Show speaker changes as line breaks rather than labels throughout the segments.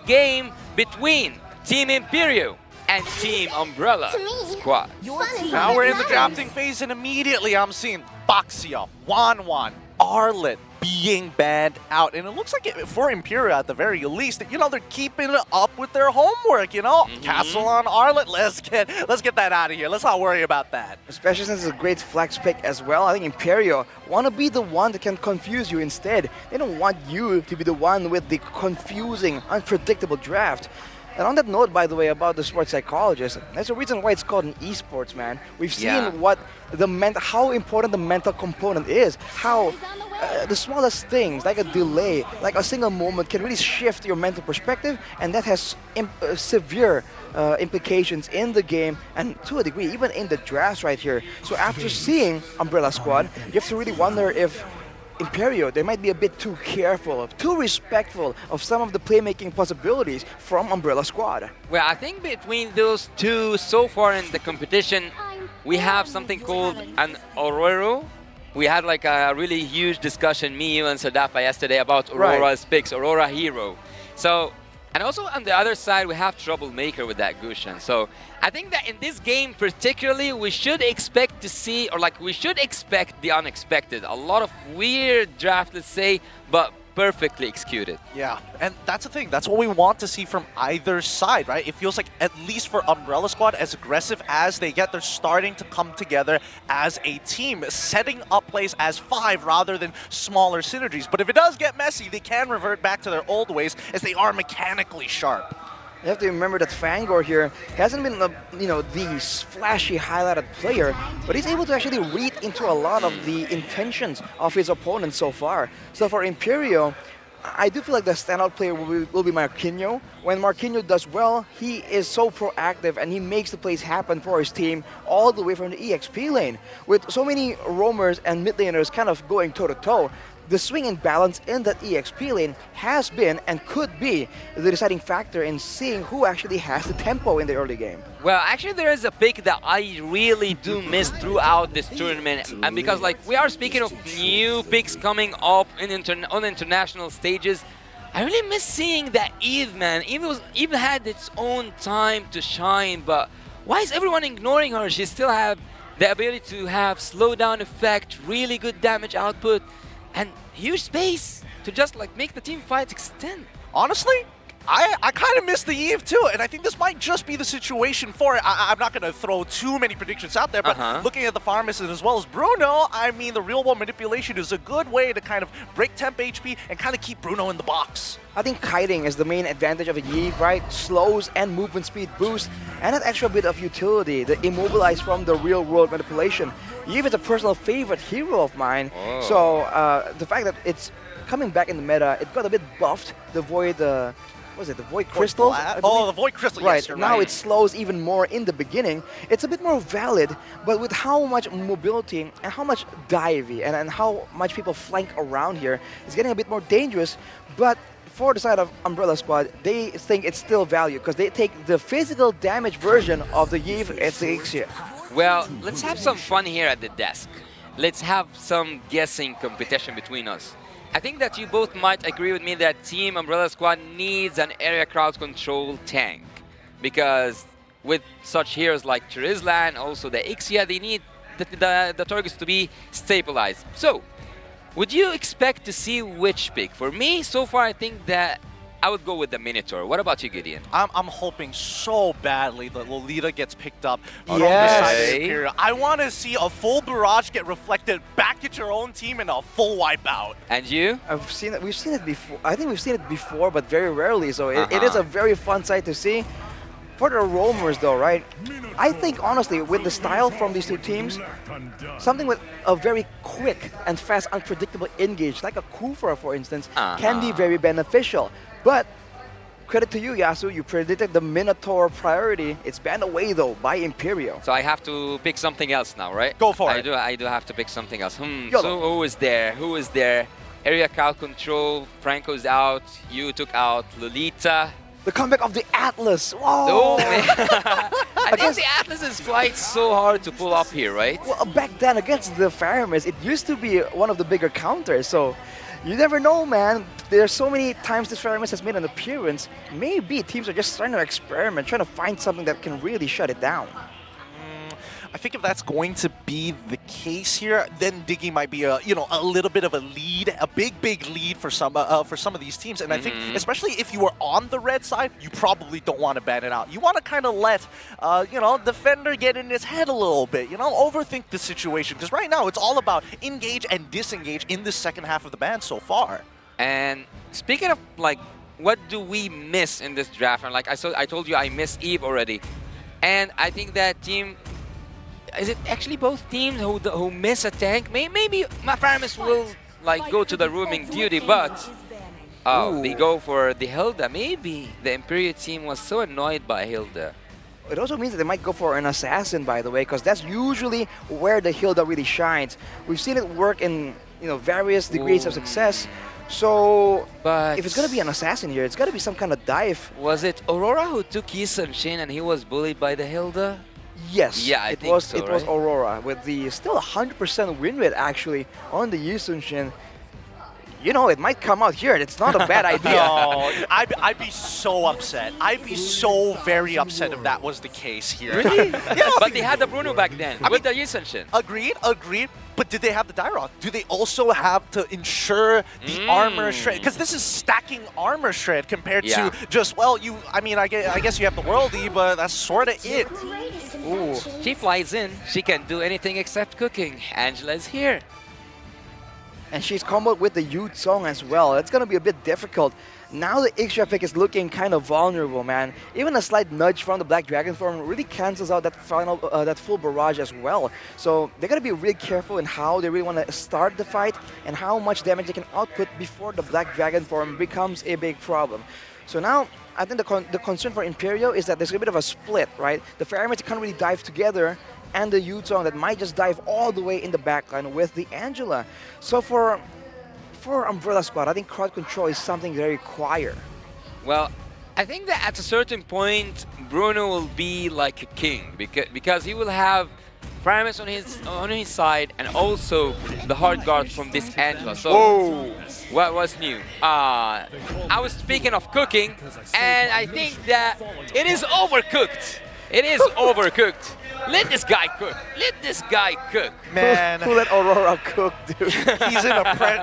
game between Team Imperio and Team Umbrella Squad.
Now we're in the drafting phase, and immediately I'm seeing Baxia, Wanwan, Arlet being banned out. And it looks like for Imperio at the very least, you know, they're keeping up with their homework, you know? Castle on Arlet, let's get that out of here. Let's not worry about that.
Especially since it's a great flex pick as well. I think Imperio want to be the one that can confuse you instead. They don't want you to be the one with the confusing, unpredictable draft. And on that note, by the way, about the sports psychologist, there's a reason why it's called an esports, man. We've seen what how important the mental component is, how the smallest things, like a delay, like a single moment, can really shift your mental perspective, and that has severe implications in the game, and to a degree, even in the drafts right here. So after seeing Umbrella Squad, you have to really wonder if Imperio, they might be a bit too careful, too respectful of some of the playmaking possibilities from Umbrella Squad.
Well, I think between those two, so far in the competition, we have something called an Aurora. We had like a really huge discussion, me, you, and Sadafa yesterday about Aurora's picks, Aurora Hero. So, and also on the other side, we have Troublemaker with that Gushan. So I think that in this game particularly, we should expect to see, or like we should expect the unexpected. A lot of weird draft, let's say, but perfectly executed.
Yeah, and that's the thing. That's what we want to see from either side, right? It feels like, at least for Umbrella Squad, as aggressive as they get, they're starting to come together as a team, setting up plays as 5 rather than smaller synergies. But if it does get messy, they can revert back to their old ways, as they are mechanically sharp.
You have to remember that Fangor here hasn't been, the flashy highlighted player, but he's able to actually read into a lot of the intentions of his opponents so far. So for Imperio, I do feel like the standout player will be Marquinhos. When Marquinhos does well, he is so proactive and he makes the plays happen for his team all the way from the EXP lane. With so many roamers and mid laners kind of going toe-to-toe, the swing in balance in that EXP lane has been and could be the deciding factor in seeing who actually has the tempo in the early game.
Well, actually there is a pick that I really do miss throughout this tournament, and because like we are speaking of new picks coming up on international stages, I really miss seeing that Eve, man. Eve had its own time to shine, but why is everyone ignoring her? She still have the ability to have slowdown effect, really good damage output, and huge space to just like make the team fights extend.
Honestly, I kind of miss the Eve too, and I think this might just be the situation for it. I'm not going to throw too many predictions out there, but looking at the pharmacist as well as Bruno, I mean, the real-world manipulation is a good way to kind of break temp HP and kind of keep Bruno in the box.
I think kiting is the main advantage of a Eve, right? Slows and movement speed boost, and an extra bit of utility, the immobilize from the real-world manipulation. Eve is a personal favorite hero of mine, so the fact that it's coming back in the meta, it got a bit buffed, the Void... was it the Void Crystal?
Oh, the Void Crystal, yes, you're
now
right.
it slows even more in the beginning. It's a bit more valid, but with how much mobility and how much divey and how much people flank around here, it's getting a bit more dangerous. But for the side of Umbrella Squad, they think it's still value because they take the physical damage version of the Yves SX.
Well, let's have some fun here at the desk. Let's have some guessing competition between us. I think that you both might agree with me that Team Umbrella Squad needs an area crowd control tank, because with such heroes like Charizla and also the Ixia, they need the targets to be stabilized. So, would you expect to see which pick? For me, so far, I think that I would go with the Minotaur. What about you, Gideon?
I'm hoping so badly that Lolita gets picked up on the side of Imperial. I want to see a full barrage get reflected back at your own team and a full wipeout.
And you?
We've seen it before. I think we've seen it before, but very rarely. So it is a very fun sight to see. For the roamers though, right? I think honestly, with the style from these two teams, something with a very quick and fast, unpredictable engage, like a Kufra for instance, can be very beneficial. But credit to you, Yasu, you predicted the Minotaur priority. It's banned away though by Imperio.
So I have to pick something else now, right?
Go for it.
I do have to pick something else. So who is there? Who is there? Area crowd control, Franco's out, you took out Lolita.
The comeback of the Atlas. Whoa!
Oh, man. I think the Atlas is quite so hard to pull up here, right?
Well, back then against the Faramis, it used to be one of the bigger counters. So You never know, man. There's so many times this Feramis has made an appearance. Maybe teams are just trying to experiment, trying to find something that can really shut it down.
I think if that's going to be the case here, then Diggy might be a little bit of a lead, a big lead for some of these teams. And I think especially if you are on the red side, you probably don't want to ban it out. You want to kind of let defender get in his head a little bit, overthink the situation, because right now it's all about engage and disengage in the second half of the ban so far.
And speaking of like, what do we miss in this draft? And like I told you, I miss Eve already, and I think that team. Is it actually both teams who miss a tank? Maybe Feramis will like go to the roaming duty, but they go for the Hilda. Maybe the Imperio team was so annoyed by Hilda.
It also means that they might go for an assassin, by the way, because that's usually where the Hilda really shines. We've seen it work in various degrees of success. So
But
if it's gonna be an assassin here, it's gotta be some kind of dive.
was it Aurora who took Yisun Shin and he was bullied by the Hilda?
Yes,
Yeah, I
it
think
was
so,
it was
right?
Aurora with the still 100% win rate actually on the Yisun Shin. It might come out here, and it's not a bad idea.
No, I'd be so upset. I'd be so very upset if that was the case here.
Really?
Yeah,
But they had the Bruno back then with the Yisun Shin.
Agreed. But did they have the Dyrok? Do they also have to ensure the armor shred? Because this is stacking armor shred compared
Yeah.
to just, I guess you have the worldy, but that's sort of it.
Ooh.
She flies in. She can do anything except cooking. Angela's here.
And she's comboed with the Ute song as well. It's gonna be a bit difficult. Now the Ixia pick is looking kind of vulnerable, man. Even a slight nudge from the Black Dragon form really cancels out that that full barrage as well. So they gotta be really careful in how they really want to start the fight and how much damage they can output before the Black Dragon form becomes a big problem. So now, I think the concern for Imperio is that there's a bit of a split, right? The Feramis can't really dive together, and the Yuzong that might just dive all the way in the backline with the Angela. So for Umbrella Squad, I think crowd control is something they require.
Well, I think that at a certain point, Bruno will be like a king because he will have Feramis on his side and also the hard guard from this Angela. So what was new? I was speaking of cooking, and I think that it is overcooked. It is overcooked. Let this guy cook. Let this guy cook.
Man.
Who let Aurora cook, dude?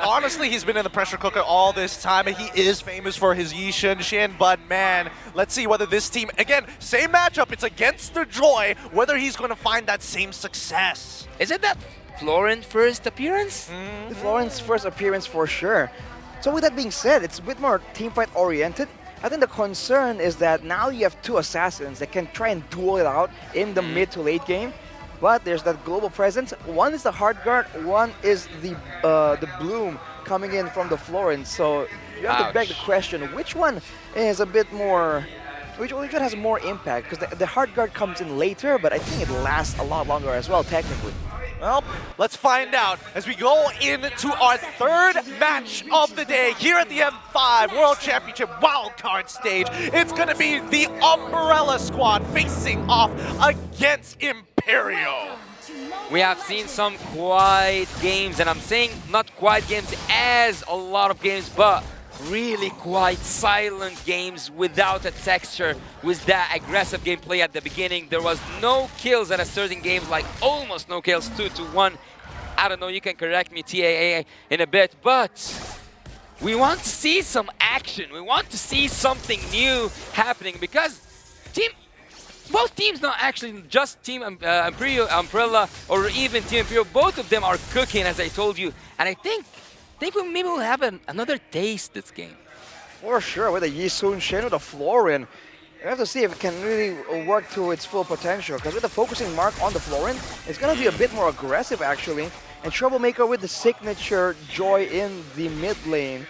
Honestly, he's been in the pressure cooker all this time, and he is famous for his Yishin Shin, but man, let's see whether this team, again, same matchup, it's against the Joy, whether he's going to find that same success.
Is it that Florent first appearance?
The Florence first appearance for sure. So with that being said, it's a bit more teamfight oriented. I think the concern is that now you have two assassins that can try and duel it out in the mid to late game, but there's that global presence. One is the hard guard, one is the bloom coming in from the Florence. So you have to beg the question, which one is a bit more, which one has more impact? Because the hard guard comes in later, but I think it lasts a lot longer as well, technically.
Well, let's find out as we go into our third match of the day here at the M5 World Championship wildcard stage. It's going to be the Umbrella Squad facing off against Imperio.
We have seen some quiet games, and I'm saying not quiet games as a lot of games, but really quite silent games without a texture, with that aggressive gameplay at the beginning. There was no kills at a certain games, like almost no kills, 2-1. I don't know, you can correct me, TAA, in a bit, but we want to see some action. We want to see something new happening, because both teams, not actually just Team Imperio, Umbrella, or even Team Imperio, both of them are cooking, as I told you, and I think maybe we'll have another taste this game.
For sure, with the Yisun Shin, with the Florin. We have to see if it can really work to its full potential, because with the focusing mark on the Florin, it's going to be a bit more aggressive actually. And Troublemaker with the signature Joy in the mid lane.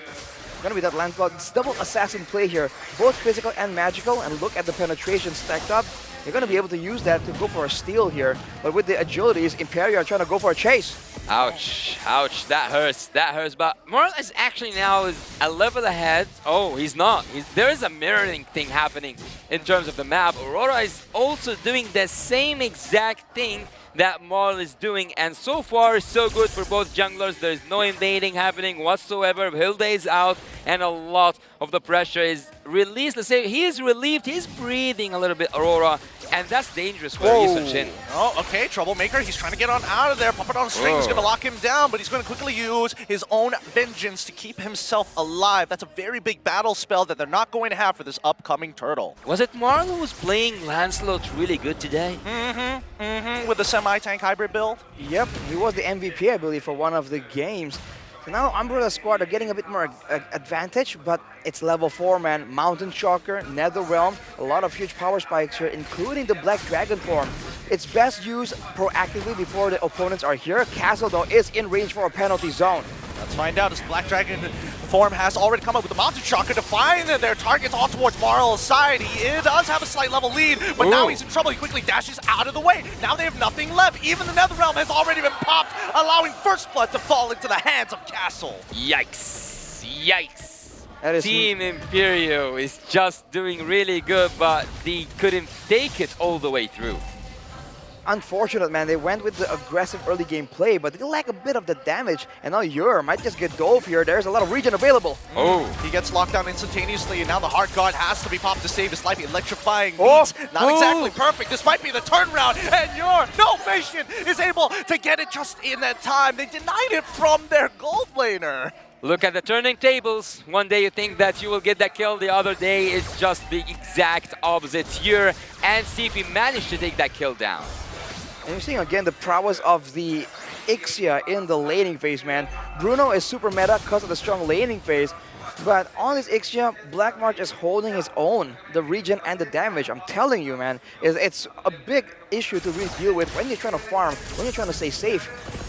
Gonna be that landslide. It's double assassin play here, both physical and magical, and look at the penetration stacked up. You're gonna be able to use that to go for a steal here, but with the agilities, Imperio are trying to go for a chase.
Ouch, ouch, that hurts, but Morales actually now is a level ahead. Oh, he's not. There is a mirroring thing happening in terms of the map. Aurora is also doing the same exact thing that Marl is doing. And so far, so good for both junglers. There's no invading happening whatsoever. Hilde is out, and a lot of the pressure is released. Let's say he is relieved. He's breathing a little bit, Aurora, and that's dangerous for Yisun Shin.
Oh, okay, Troublemaker. He's trying to get on out of there. Puppet on string is going to lock him down, but he's going to quickly use his own vengeance to keep himself alive. That's a very big battle spell that they're not going to have for this upcoming turtle.
Was it Marl who was playing Lancelot really good today?
With the semi-tank hybrid build.
Yep, he was the MVP, I believe, for one of the games. So now Umbrella Squad are getting a bit more advantage, but it's level 4, man. Mountain Shocker, Nether Realm, a lot of huge power spikes here, including the Black Dragon form. It's best used proactively before the opponents are here. Castle, though, is in range for a penalty zone.
Let's find out as Black Dragon form has already come up with the Mountain Shocker to find their targets all towards Marl's side. He does have a slight level lead, but now he's in trouble. He quickly dashes out of the way. Now they have nothing left. Even the Nether Realm has already been popped, allowing First Blood to fall into the hands of Castle.
Yikes. Yikes.
That is
Team Imperio is just doing really good, but they couldn't take it all the way through.
unfortunate, man. They went with the aggressive early game play, but they lack a bit of the damage. And now Yer might just get dove here. There's a lot of regen available.
Oh, he gets locked down instantaneously, and now the Heart Guard has to be popped to save his life. Electrifying means not exactly perfect. This might be the turnaround, and Yer, no patient, is able to get it just in that time. They denied it from their gold laner.
Look at the turning tables. One day you think that you will get that kill, the other day it's just the exact opposite. Here and CP managed to take that kill down.
And you're seeing again the prowess of the Ixia in the laning phase, man. Bruno is super meta because of the strong laning phase, but on this Ixia, Black March is holding his own. The regen and the damage, I'm telling you, man, it's a big issue to really deal with when you're trying to farm, when you're trying to stay safe.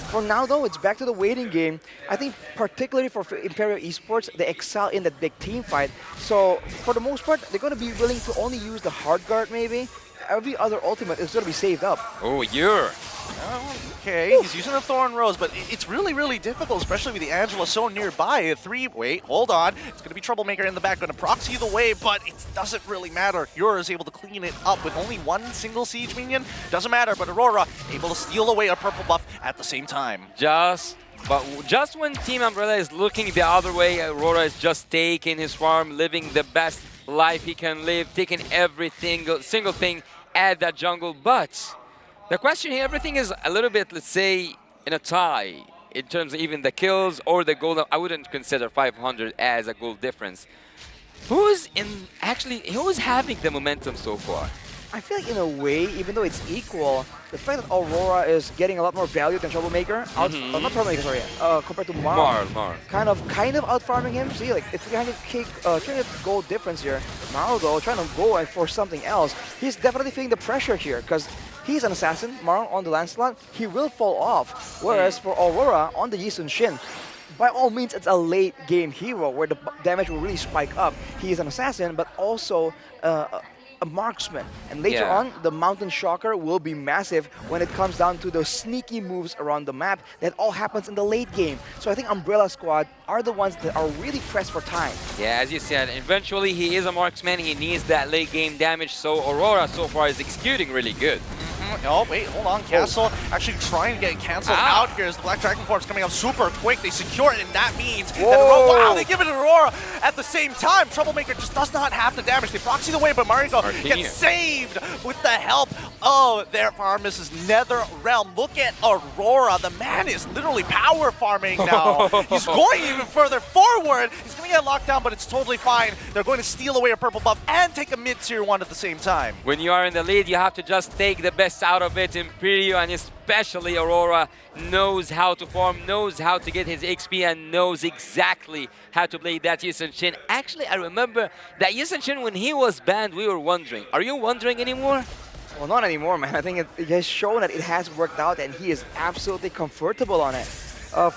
For now, though, it's back to the waiting game. I think particularly for Imperio Esports, they excel in that big team fight. So for the most part, they're going to be willing to only use the Heart Guard, maybe. Every other ultimate is going to be saved up.
Oh, Yer.
Okay, he's using the Thorn Rose, but it's really, really difficult, especially with the Angela so nearby. Wait, hold on. It's going to be Troublemaker in the back, going to proxy the way, but it doesn't really matter. Yer is able to clean it up with only one single siege minion. Doesn't matter, but Aurora able to steal away a purple buff at the same time.
Just when Team Umbrella is looking the other way, Aurora is just taking his farm, living the best life he can live, taking every single thing at that jungle. But the question here, everything is a little bit, let's say, in a tie in terms of even the kills or the gold. I wouldn't consider 500 as a goal difference. Who's having the momentum so far?
I feel like in a way, even though it's equal, the fact that Aurora is getting a lot more value than Troublemaker, not Troublemaker, sorry, compared to Marl. Kind of out-farming him. See, like, it's 300 gold difference here. Marl, though, trying to go for something else. He's definitely feeling the pressure here, because he's an assassin, Marl on the Lancelot, he will fall off. Whereas for Aurora, on the Yisun Shin, by all means, it's a late game hero where the damage will really spike up. He is an assassin, but also a marksman, and later on the Mountain Shocker will be massive when it comes down to those sneaky moves around the map. That all happens in the late game. So I think Umbrella Squad are the ones that are really pressed for time.
Yeah, as you said, eventually he is a marksman, he needs that late game damage, so Aurora so far is executing really good.
Oh, wait, hold on. Castle actually trying to get canceled out here as the Black Dragon Corpse coming up super quick. They secure it, and that means that wow, they give it to Aurora at the same time. Troublemaker just does not have the damage. They proxy the way, but Mariko gets saved with the help of their farmers' Nether Realm. Look at Aurora. The man is literally power farming now. He's going even further forward. He's going to get locked down, but it's totally fine. They're going to steal away a purple buff and take a mid-tier one at the same time.
When you are in the lead, you have to just take the best out of it. Imperio and especially Aurora knows how to farm, knows how to get his XP, and knows exactly how to play that Yisun Shin. Actually, I remember that Yisun Shin, when he was banned, we were wondering. Are you wondering anymore?
Well, not anymore, man. I think it has shown that it has worked out, and he is absolutely comfortable on it.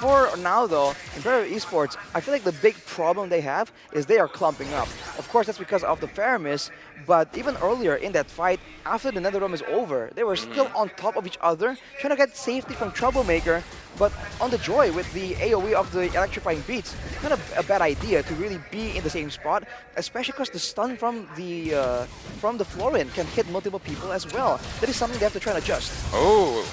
For now, though, Imperial Esports, I feel like the big problem they have is they are clumping up. Of course, that's because of the Faramis, but even earlier in that fight, after the Nether Realm is over, they were still on top of each other, trying to get safety from Troublemaker, but on the Joy with the AoE of the electrifying beats, kind of a bad idea to really be in the same spot, especially because the stun from the Florin can hit multiple people as well. That is something they have to try and adjust.
Oh,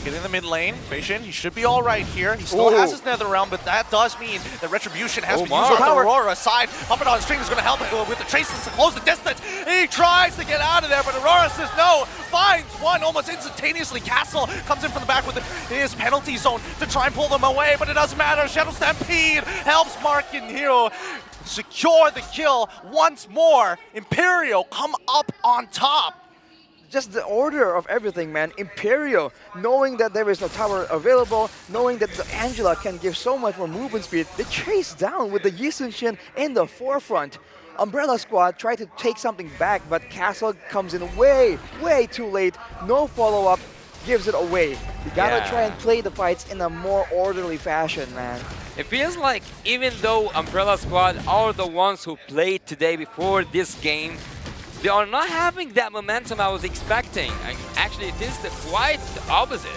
Get in the mid lane, Fashion, he should be all right here. He still has his Nether Realm, but that does mean that Retribution has been used on the Aurora side. Pumping on string is going to help with the chases to close the distance. He tries to get out of there, but Aurora says no. Finds one almost instantaneously. Castle comes in from the back with his penalty zone to try and pull them away, but it doesn't matter. Shadow Stampede helps Mark and Hero secure the kill once more. Imperio come up on top.
Just the order of everything, man. Imperio, knowing that there is no tower available, knowing that the Angela can give so much more movement speed, they chase down with the Yi Sun-shin in the forefront. Umbrella Squad tried to take something back, but Castle comes in way too late. No follow-up, gives it away. You gotta try and play the fights in a more orderly fashion, man.
it feels like even though Umbrella Squad are the ones who played today before this game, they are not having that momentum I was expecting. Actually, it is quite the opposite.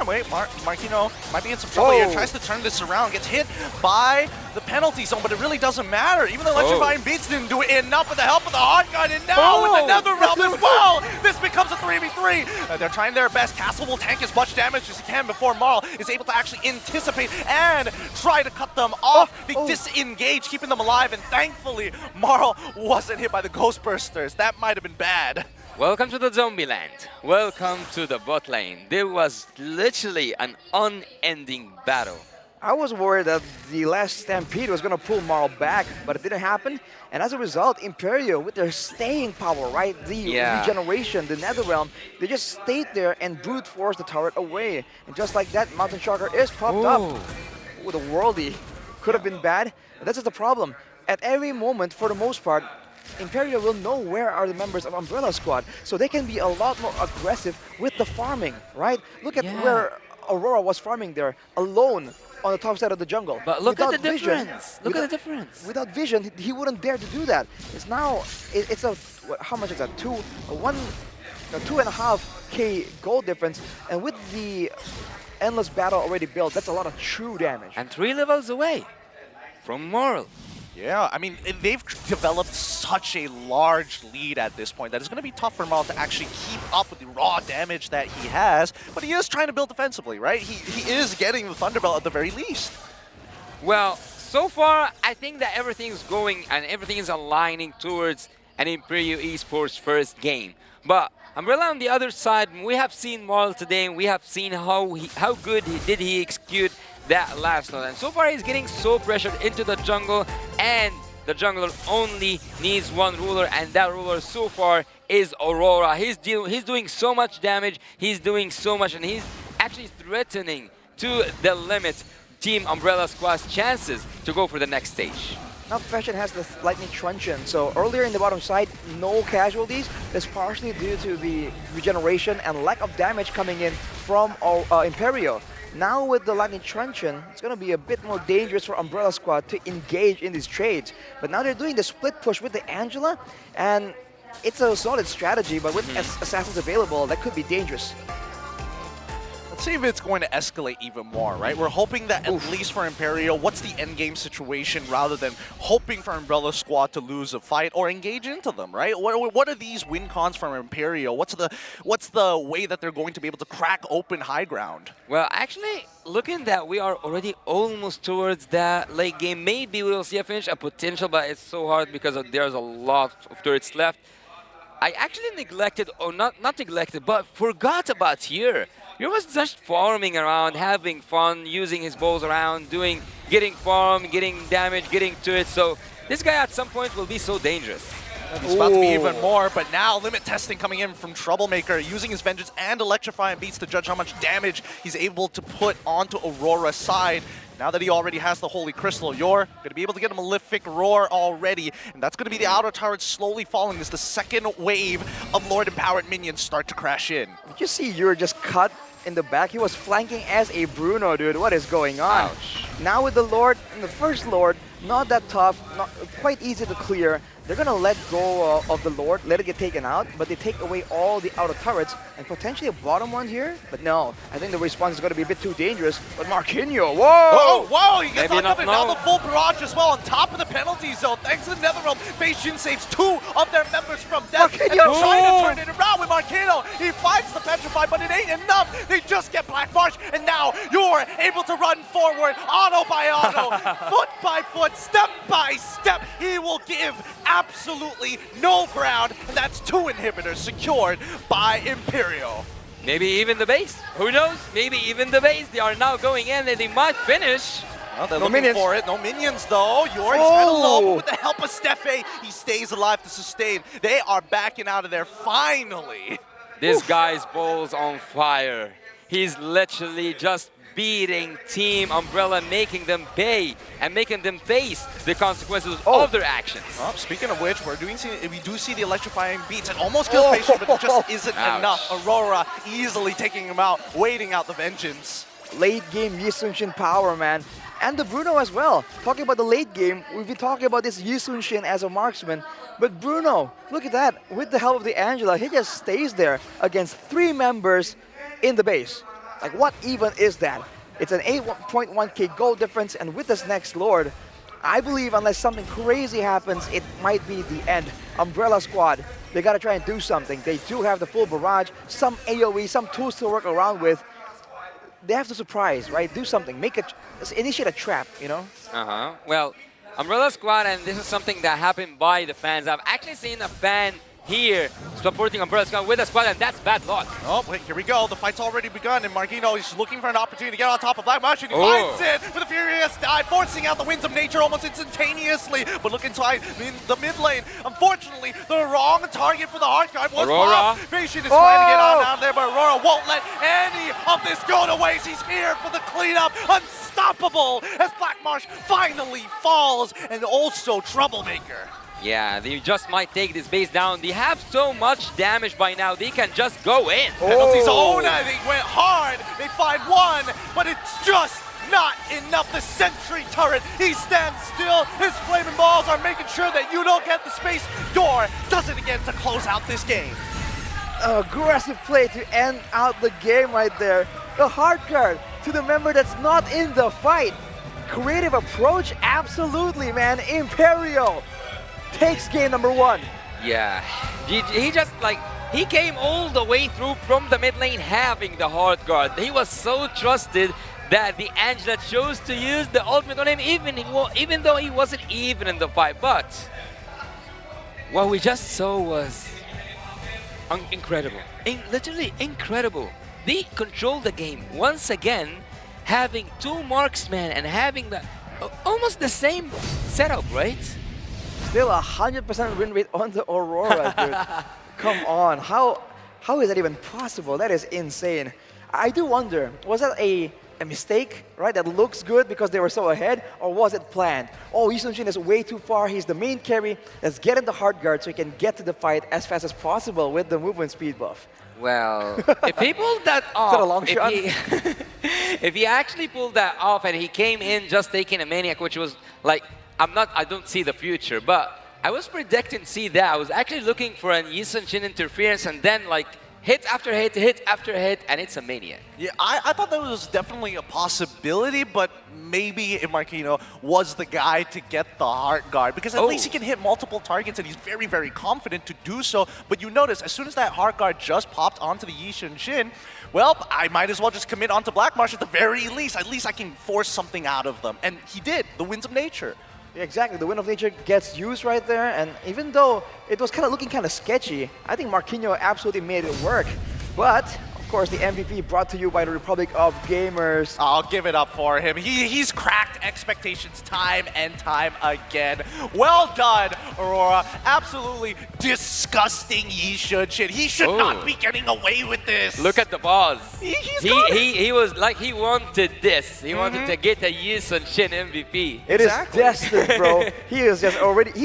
Wait, Marquino might be in some trouble here. Tries to turn this around, gets hit by the penalty zone, but it really doesn't matter. Even the electrifying beats didn't do enough with the help of the hard gun, and now with the Nether Realm as well, this becomes a 3v3. They're trying their best. Castle will tank as much damage as he can before Marl is able to actually anticipate and try to cut them off. They disengage, keeping them alive, and thankfully, Marl wasn't hit by the Ghostbursters. That might have been bad.
Welcome to the zombie land. Welcome to the bot lane. There was literally an unending battle.
I was worried that the last Stampede was going to pull Marl back, but it didn't happen. And as a result, Imperio, with their staying power, right, the regeneration, the Nether Realm, they just stayed there and brute forced the turret away. And just like that, Mountain Shocker is popped up. Ooh, the worldie could have been bad. That's just the problem. At every moment, for the most part, Imperio will know where are the members of Umbrella Squad, so they can be a lot more aggressive with the farming, right? Look at where Aurora was farming there, alone on the top side of the jungle.
But look at the difference. Look at the difference.
Without vision, he wouldn't dare to do that. It's now, it's a, how much is that? 2.5k gold difference, and with the endless battle already built, that's a lot of true damage.
And 3 levels away from Marl.
Yeah, I mean, they've developed such a large lead at this point that it's going to be tough for Marl to actually keep up with the raw damage that he has, but he is trying to build defensively, right? He is getting the Thunderbelt at the very least.
Well, so far, I think that everything's going and everything is aligning towards an Imperio Esports first game. But Umbrella on the other side, we have seen Marl today, and we have seen how good he execute that last node. And so far he's getting so pressured into the jungle, and the jungler only needs one ruler, and that ruler so far is Aurora. He's doing so much damage, he's doing so much, and he's actually threatening to the limit Team Umbrella Squad's chances to go for the next stage.
Now Fashion has the Lightning Truncheon, so earlier in the bottom side, no casualties. That's partially due to the regeneration and lack of damage coming in from Imperio. Now with the Lightning Truncheon, it's going to be a bit more dangerous for Umbrella Squad to engage in these trades. But now they're doing the split push with the Angela, and it's a solid strategy, but with assassins available, that could be dangerous.
Let's see if it's going to escalate even more, right? We're hoping that at least for Imperio, what's the endgame situation rather than hoping for Umbrella Squad to lose a fight or engage into them, right? What are these win cons from Imperio? What's the way that they're going to be able to crack open high ground?
Well, actually, looking that we are already almost towards that late game, maybe we'll see a finish, a potential, but it's so hard because there's a lot of turrets left. I actually neglected, or not neglected, but forgot about here. He was just farming around, having fun, using his balls around, getting farm, getting damage, getting to it. So this guy at some point will be so dangerous.
He's about to be even more, but now limit testing coming in from Troublemaker, using his Vengeance and Electrifying Beats to judge how much damage he's able to put onto Aurora's side. Now that he already has the Holy Crystal, you're going to be able to get a Malefic Roar already, and that's going to be the outer turret slowly falling as the second wave of Lord Empowered minions start to crash in.
Did you see you're just cut in the back. He was flanking as a Bruno, dude. What is going on?
Ouch.
Now with the Lord, and the first Lord, not that tough, not quite easy to clear. They're gonna let go of the Lord, let it get taken out, but they take away all the outer turrets and potentially a bottom one here. But no, I think the response is gonna be a bit too dangerous. But Marquinhos, whoa!
Oh, whoa! He gets
Maybe
on top
not,
of it. Now
no.
the full barrage as well on top of the penalty zone. Thanks to the Netherrealm, Beijing saves 2 of their members from death. And they're
Marquinhos!
trying to turn it around with Marquinhos. He finds the Petrify, but it ain't enough. They just get Black Marsh, and now you're able to run forward, auto by auto, foot by foot, step by step. He will give absolutely no ground, and that's 2 inhibitors secured by Imperio.
Maybe even the base. Who knows? Maybe even the base. They are now going in and they might finish.
Well, they're
No
looking
minions.
for it. No minions, though. Yori's kind of low, but
Oh.
with the help of Steffe, he stays alive to sustain. They are backing out of there finally.
This guy's ball's on fire. He's literally just beating Team Umbrella, making them pay and making them face the consequences of their actions.
Oh, speaking of which, we do see the electrifying beats. It almost kills Patient, but it just isn't
Ouch.
enough. Aurora easily taking him out, waiting out the vengeance.
Late game Yi Sun-shin power, man. And the Bruno as well. Talking about the late game, we've been talking about this Yi Sun-shin as a marksman. But Bruno, look at that. With the help of the Angela, he just stays there against 3 members in the base. Like, what even is that? It's an 8.1k goal difference, and with this next Lord, I believe unless something crazy happens, it might be the end. Umbrella Squad, they gotta try and do something. They do have the full barrage, some AoE, some tools to work around with. They have to surprise, right? Do something, initiate a trap, you know?
Well, Umbrella Squad, and this is something that happened by the fans. I've actually seen a fan here supporting Umbrella Squad with a squad, and that's bad luck.
Oh, wait, here we go. The fight's already begun, and Marquinhos is looking for an opportunity to get on top of Black Marsh, and he finds it with a furious dive, forcing out the winds of nature almost instantaneously. But look inside in the mid lane. Unfortunately, the wrong target for the hard guard was
Aurora.
Bob. Patient is trying to get on out there, but Aurora won't let any of this go to waste. He's here for the cleanup. Unstoppable as Black Marsh finally falls, and also Troublemaker.
Yeah, they just might take this base down. They have so much damage by now, they can just go in.
Penalty
Oh.
zone, they went hard. They find one, but it's just not enough. The sentry turret, he stands still. His flaming balls are making sure that you don't get the space. Yor does it again to close out this game.
Aggressive play to end out the game right there. The hard card to the member that's not in the fight. Creative approach, absolutely, man. Imperio takes game number 1.
Yeah, he just like, he came all the way through from the mid lane having the hard guard. He was so trusted that the Angela chose to use the ultimate on him even though he wasn't even in the fight. But what we just saw was incredible, literally incredible. They controlled the game once again, having 2 marksmen and having the almost the same setup, right?
Still 100% win rate on the Aurora, dude. Come on, how is that even possible? That is insane. I do wonder, was that a mistake, right? That looks good because they were so ahead, or was it planned? Oh, Yi Sun-shin is way too far. He's the main carry. Let's get in the hard guard so he can get to the fight as fast as possible with the movement speed buff.
Well, if he pulled that off,
that a long shot?
If he actually pulled that off and he came in just taking a Maniac, which was like, I don't see the future, but I was predicting to see that. I was actually looking for an Yi Sun-shin interference and then like hit after hit, hit after hit, and it's a Maniac.
Yeah, I thought that was definitely a possibility, but maybe Marquinhos was the guy to get the heart guard, because at least he can hit multiple targets and he's very, very confident to do so. But you notice, as soon as that heart guard just popped onto the Yi Sun-shin, well, I might as well just commit onto Black Marsh at the very least. At least I can force something out of them. And he did, the winds of nature.
Yeah, exactly. The Wind of Nature gets used right there, and even though it was looking kind of sketchy, I think Marquinhos absolutely made it work. But of course, the MVP brought to you by the Republic of Gamers.
I'll give it up for him. He's cracked expectations time and time again. Well done, Aurora. Absolutely disgusting Yi Sun-shin. He should not be getting away with this.
Look at the boss.
He
was like, he wanted this. He wanted to get a Yi Sun-shin MVP.
It is destined, bro. He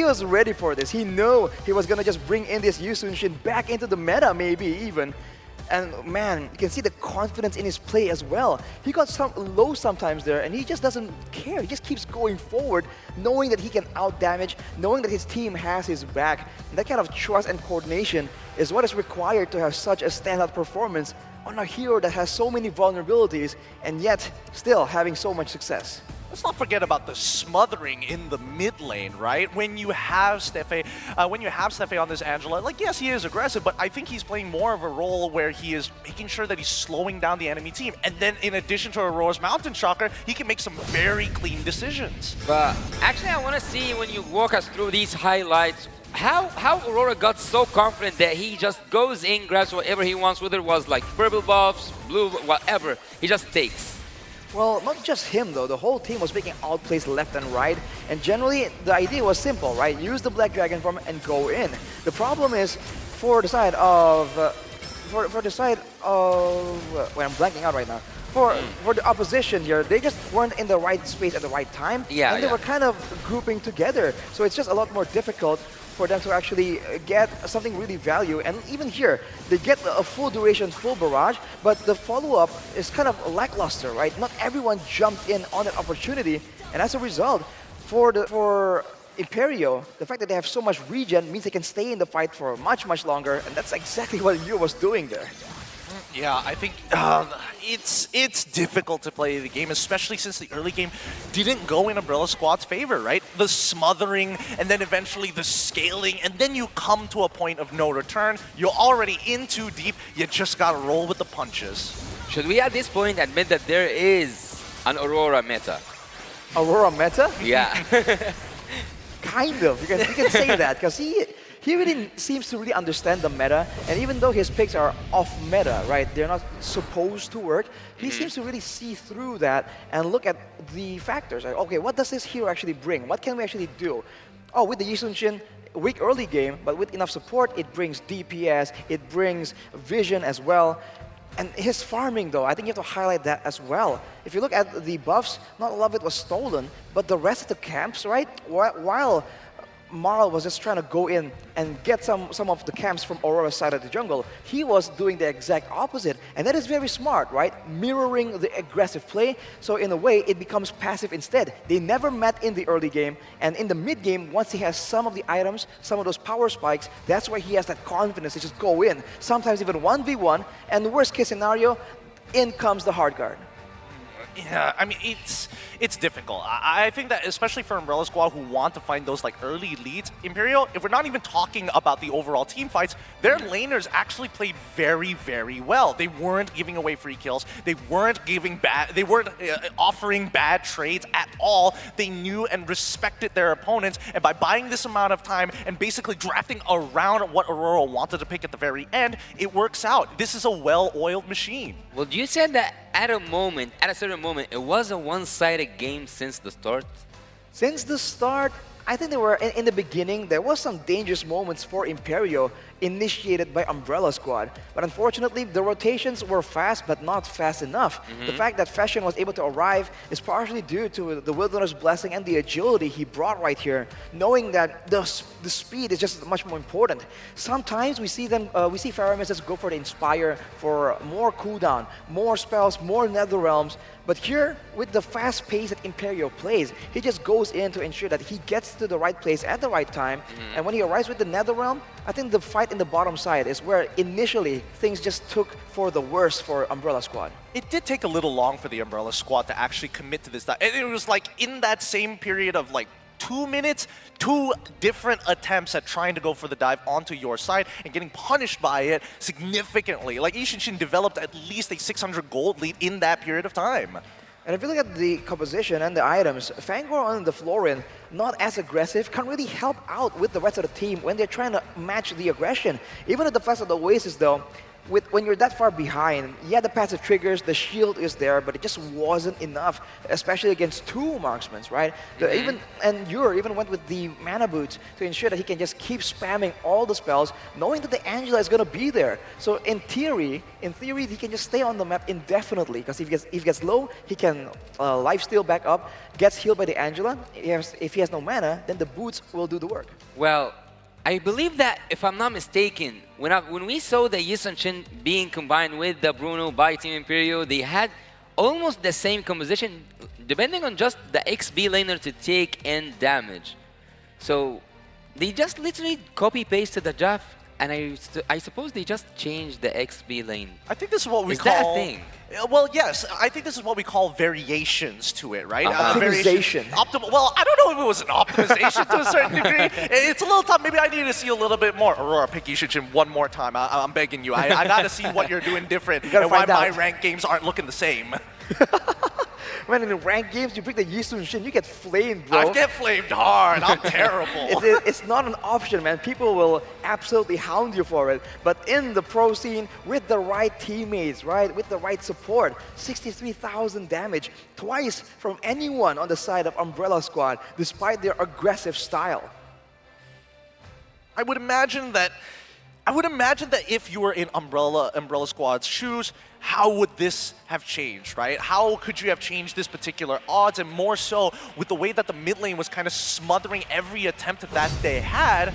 was ready for this. He knew he was gonna just bring in this Yi Sun-shin back into the meta, maybe even. And man, you can see the confidence in his play as well. He got some low sometimes there, and he just doesn't care. He just keeps going forward, knowing that he can out-damage, knowing that his team has his back. And that kind of trust and coordination is what is required to have such a standout performance on a hero that has so many vulnerabilities, and yet still having so much success.
Let's not forget about the smothering in the mid lane, right? When you have Stefe on this Angela, like, yes, he is aggressive, but I think he's playing more of a role where he is making sure that he's slowing down the enemy team. And then in addition to Aurora's Mountain Shocker, he can make some very clean decisions.
But actually, I want to see when you walk us through these highlights, how Aurora got so confident that he just goes in, grabs whatever he wants, whether it was like purple buffs, blue, whatever, he just takes.
Well, not just him though, the whole team was making outplays left and right, and generally the idea was simple, right? Use the Black Dragon form and go in. The problem is, for the side of, wait, I'm blanking out right now. For the opposition here, they just weren't in the right space at the right time, and they were kind of grouping together, so it's just a lot more difficult for them to actually get something really value. And even here, they get a full duration, full barrage, but the follow-up is kind of lackluster, right? Not everyone jumped in on that opportunity, and as a result, for Imperio, the fact that they have so much regen means they can stay in the fight for much, much longer, and that's exactly what Yu was doing there.
Yeah, I think it's difficult to play the game, especially since the early game didn't go in Umbrella Squad's favor, right? The smothering, and then eventually the scaling, and then you come to a point of no return. You're already in too deep, you just gotta roll with the punches.
Should we at this point admit that there is an Aurora meta?
Aurora meta?
Yeah.
Kind of, you can say that, because he really seems to really understand the meta, and even though his picks are off meta, right, they're not supposed to work, he seems to really see through that and look at the factors. Like, okay, what does this hero actually bring? What can we actually do? Oh, with the Yi Sun-shin, weak early game, but with enough support, it brings DPS, it brings vision as well. And his farming, though, I think you have to highlight that as well. If you look at the buffs, not all of it was stolen, but the rest of the camps, right, while Marl was just trying to go in and get some of the camps from Aurora's side of the jungle, he was doing the exact opposite. And that is very smart, right? Mirroring the aggressive play, so in a way, it becomes passive instead. They never met in the early game, and in the mid game, once he has some of the items, some of those power spikes, that's where he has that confidence to just go in. Sometimes even 1v1, and the worst case scenario, in comes the hard guard.
Yeah, I mean, it's difficult. I think that especially for Umbrella Squad who want to find those like early leads, Imperial, if we're not even talking about the overall team fights, their laners actually played very, very well. They weren't giving away free kills. They weren't offering bad trades at all. They knew and respected their opponents, and by buying this amount of time and basically drafting around what Aurora wanted to pick at the very end, it works out. This is a well-oiled machine.
Well, you said that at a certain moment, it was a one-sided game since the start.
Since the start, I think there were, in the beginning, there was some dangerous moments for Imperio initiated by Umbrella Squad. But unfortunately, the rotations were fast, but not fast enough. The fact that Fashion was able to arrive is partially due to the Wilderness Blessing and the agility he brought right here, knowing that the speed is just much more important. Sometimes we see Pharaohs go for the Inspire for more cooldown, more spells, more Nether Realms. But here, with the fast pace that Imperio plays, he just goes in to ensure that he gets to the right place at the right time. And when he arrives with the Nether Realm, I think the fight in the bottom side is where initially things just took for the worst for Umbrella Squad.
It did take a little long for the Umbrella Squad to actually commit to this. And it was like in that same period of like 2 minutes, 2 different attempts at trying to go for the dive onto your side and getting punished by it significantly. Like Yi Sun-shin developed at least a 600 gold lead in that period of time.
And if you look at the composition and the items, Fangor on the Florin, not as aggressive, can really help out with the rest of the team when they're trying to match the aggression. Even at the Flash of the Oasis though, when you're that far behind, yeah, the passive triggers, the shield is there, but it just wasn't enough, especially against 2 marksmen, right? And Yor even went with the mana boots to ensure that he can just keep spamming all the spells, knowing that the Angela is going to be there. So in theory, he can just stay on the map indefinitely, because if he gets low, he can lifesteal back up, gets healed by the Angela. If he has no mana, then the boots will do the work.
Well, I believe that, if I'm not mistaken, when we saw the Yi Sun-shin being combined with the Bruno by Team Imperio, they had almost the same composition, depending on just the XB laner to take in damage. So they just literally copy-pasted the draft, and I suppose they just changed the XB lane.
I think this is what we
Is
call...
that a thing?
Well, yes. I think this is what we call variations to it, right?
Optimization.
Well, I don't know if it was an optimization to a certain degree. It's a little tough. Maybe I need to see a little bit more. Aurora, pick Yishin one more time. I'm begging you. I got to see what you're doing different and why my ranked games aren't looking the same.
When in the ranked games, you pick the Yi Sun-shin, you get flamed, bro.
I get flamed hard. I'm terrible.
It's not an option, man. People will absolutely hound you for it. But in the pro scene, with the right teammates, right, with the right support, 63,000 damage, twice from anyone on the side of Umbrella Squad, despite their aggressive style.
I would imagine that if you were in Umbrella Squad's shoes, how would this have changed, right? How could you have changed this particular odds? And more so with the way that the mid lane was kind of smothering every attempt that they had,